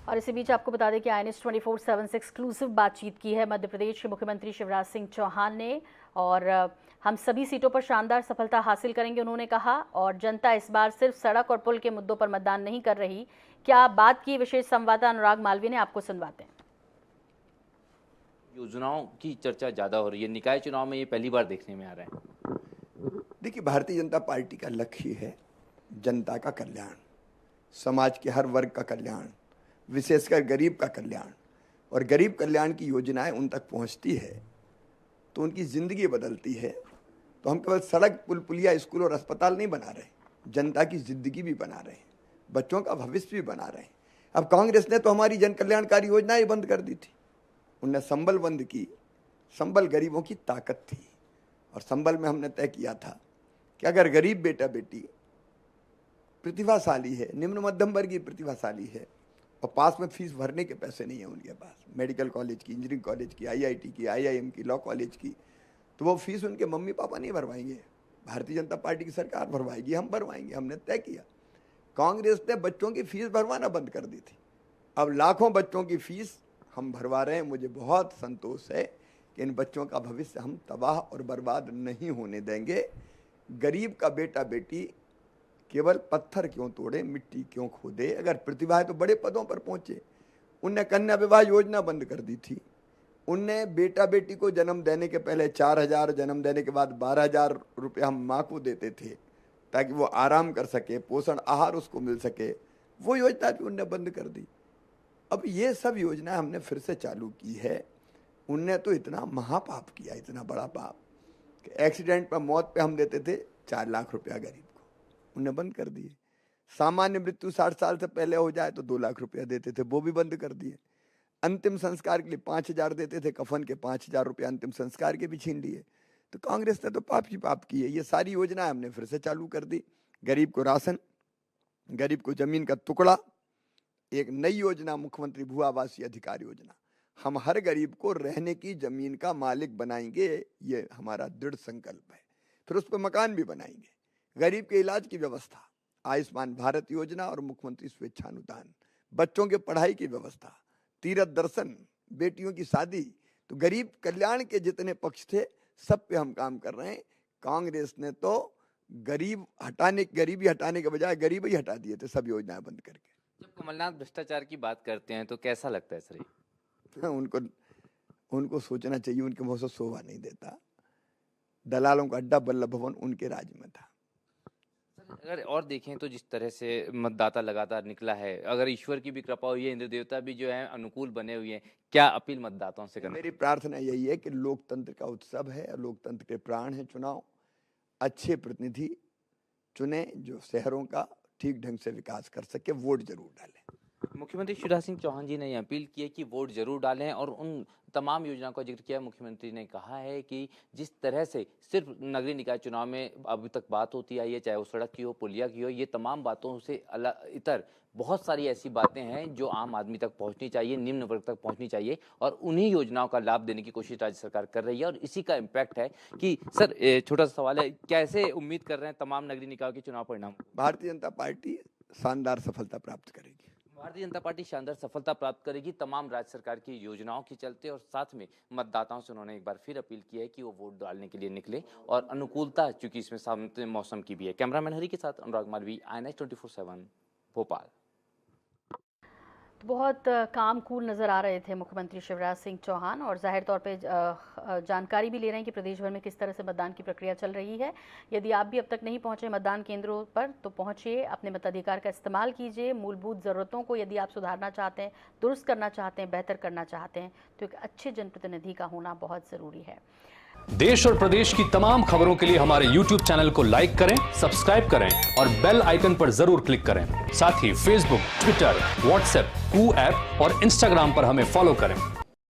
और इसी बीच आपको बता दें कि INS 24/7 से एक्सक्लूसिव बातचीत की है मध्य प्रदेश के मुख्यमंत्री शिवराज सिंह चौहान ने, और हम सभी सीटों पर शानदार सफलता हासिल करेंगे उन्होंने कहा। और जनता इस बार सिर्फ सड़क और पुल के मुद्दों पर मतदान नहीं कर रही। क्या बात की विशेष संवाददाता अनुराग मालवीय ने, आपको सुनवाते हैं। योजनाओं की चर्चा ज्यादा हो रही है, निकाय चुनाव में ये पहली बार देखने में आ रहा है। देखिए, भारतीय जनता पार्टी का लक्ष्य है जनता का कल्याण, समाज के हर वर्ग का कल्याण, विशेषकर गरीब का कल्याण। और गरीब कल्याण की योजनाएं उन तक पहुंचती है तो उनकी ज़िंदगी बदलती है। तो हम केवल सड़क, पुल, पुलिया, स्कूल और अस्पताल नहीं बना रहे, जनता की ज़िंदगी भी बना रहे हैं, बच्चों का भविष्य भी बना रहे हैं। अब कांग्रेस ने तो हमारी जन कल्याणकारी योजनाएं बंद कर दी थी। उनने संबल बंद की। संबल गरीबों की ताकत थी, और संबल में हमने तय किया था कि अगर गरीब बेटा बेटी प्रतिभाशाली है, निम्न मध्यम वर्गीय प्रतिभाशाली है, और पास में फीस भरने के पैसे नहीं है उनके पास, मेडिकल कॉलेज की, इंजीनियरिंग कॉलेज की, IIT की, IIM की, लॉ कॉलेज की, तो वो फीस उनके मम्मी पापा नहीं भरवाएंगे, भारतीय जनता पार्टी की सरकार भरवाएगी, हम भरवाएंगे। हमने तय किया। कांग्रेस ने बच्चों की फीस भरवाना बंद कर दी थी। अब लाखों बच्चों की फीस हम भरवा रहे हैं। मुझे बहुत संतोष है कि इन बच्चों का भविष्य हम तबाह और बर्बाद नहीं होने देंगे। गरीब का बेटा बेटी केवल पत्थर क्यों तोड़े, मिट्टी क्यों खोदे, अगर प्रतिभा है तो बड़े पदों पर पहुंचे। उनने कन्या विवाह योजना बंद कर दी थी। उनने बेटा बेटी को जन्म देने के पहले 4,000, जन्म देने के बाद 12,000 रुपये हम माँ को देते थे ताकि वो आराम कर सके, पोषण आहार उसको मिल सके। वो योजना भी उनने बंद कर दी। अब ये सब योजनाएं हमने फिर से चालू की है। उनने तो इतना महापाप किया, इतना बड़ा पाप, कि एक्सीडेंट पर, मौत पे हम देते थे 4 लाख रुपया गरीब को, उन्हें बंद कर दिए। सामान्य मृत्यु 60 साल से पहले हो जाए तो 2 लाख रुपया देते थे, वो भी बंद कर दिए। अंतिम संस्कार के लिए 5,000 देते थे, कफन के 5,000 रुपया अंतिम संस्कार के भी छीन लिए। तो कांग्रेस ने तो पाप ही पाप किए। ये सारी योजनाएं हमने फिर से चालू कर दी। गरीब को राशन, गरीब को जमीन का टुकड़ा, एक नई योजना मुख्यमंत्री भू आवासीय अधिकार योजना। हम हर गरीब को रहने की जमीन का मालिक बनाएंगे, ये हमारा दृढ़ संकल्प है। फिर उस पर मकान भी बनाएंगे। गरीब के इलाज की व्यवस्था, आयुष्मान भारत योजना और मुख्यमंत्री स्वेच्छानुदान, बच्चों के पढ़ाई की व्यवस्था, तीर्थ दर्शन, बेटियों की शादी। तो गरीब कल्याण के जितने पक्ष थे सब पे हम काम कर रहे हैं। कांग्रेस ने तो गरीबी हटाने के बजाय गरीब ही हटा दिए थे, सब योजनाएं बंद करके। जब कमलनाथ भ्रष्टाचार की बात करते हैं तो कैसा लगता है सर? उनको सोचना चाहिए, उनके मुंह से शोभा नहीं देता। दलालों का अड्डा बल्लभ भवन उनके राज में था। अगर और देखें तो जिस तरह से मतदाता लगातार निकला है, अगर ईश्वर की भी कृपा हुई है, इंद्र देवता भी जो है अनुकूल बने हुए हैं, क्या अपील मतदाताओं से करना? मेरी प्रार्थना यही है कि लोकतंत्र का उत्सव है, लोकतंत्र के प्राण है चुनाव। अच्छे प्रतिनिधि चुने जो शहरों का ठीक ढंग से विकास कर सके, वोट जरूर डालें। मुख्यमंत्री शिवराज सिंह चौहान जी ने यह अपील की है कि वोट जरूर डालें, और उन तमाम योजनाओं का जिक्र किया। मुख्यमंत्री ने कहा है कि जिस तरह से सिर्फ नगरीय निकाय चुनाव में अभी तक बात होती आई है, चाहे वो सड़क की हो, पुलिया की हो, ये तमाम बातों से इतर बहुत सारी ऐसी बातें हैं जो आम आदमी तक पहुंचनी चाहिए, निम्न वर्ग तक पहुंचनी चाहिए, और उन्हीं योजनाओं का लाभ देने की कोशिश राज्य सरकार कर रही है। और इसी का इम्पैक्ट है कि सर, छोटा सा सवाल है, कैसे उम्मीद कर रहे हैं तमाम नगरीय निकायों के चुनाव परिणाम? भारतीय जनता पार्टी शानदार सफलता प्राप्त करेगी। भारतीय जनता पार्टी शानदार सफलता प्राप्त करेगी तमाम राज्य सरकार की योजनाओं के चलते। और साथ में मतदाताओं से उन्होंने एक बार फिर अपील की है कि वो वोट डालने के लिए निकले, और अनुकूलता चूंकि इसमें सामने मौसम की भी है। कैमरामैन हरी के साथ अनुराग मालवीय, INS 24/7 भोपाल। तो बहुत काम कूल नज़र आ रहे थे मुख्यमंत्री शिवराज सिंह चौहान, और जाहिर तौर पे जानकारी भी ले रहे हैं कि प्रदेश भर में किस तरह से मतदान की प्रक्रिया चल रही है। यदि आप भी अब तक नहीं पहुंचे मतदान केंद्रों पर तो पहुंचिए, अपने मताधिकार का इस्तेमाल कीजिए। मूलभूत ज़रूरतों को यदि आप सुधारना चाहते हैं, दुरुस्त करना चाहते हैं, बेहतर करना चाहते हैं, तो एक अच्छे जनप्रतिनिधि का होना बहुत ज़रूरी है। देश और प्रदेश की तमाम खबरों के लिए हमारे YouTube चैनल को लाइक करें, सब्सक्राइब करें और बेल आइकन पर जरूर क्लिक करें। साथ ही Facebook, Twitter, WhatsApp, कू ऐप और Instagram पर हमें फॉलो करें।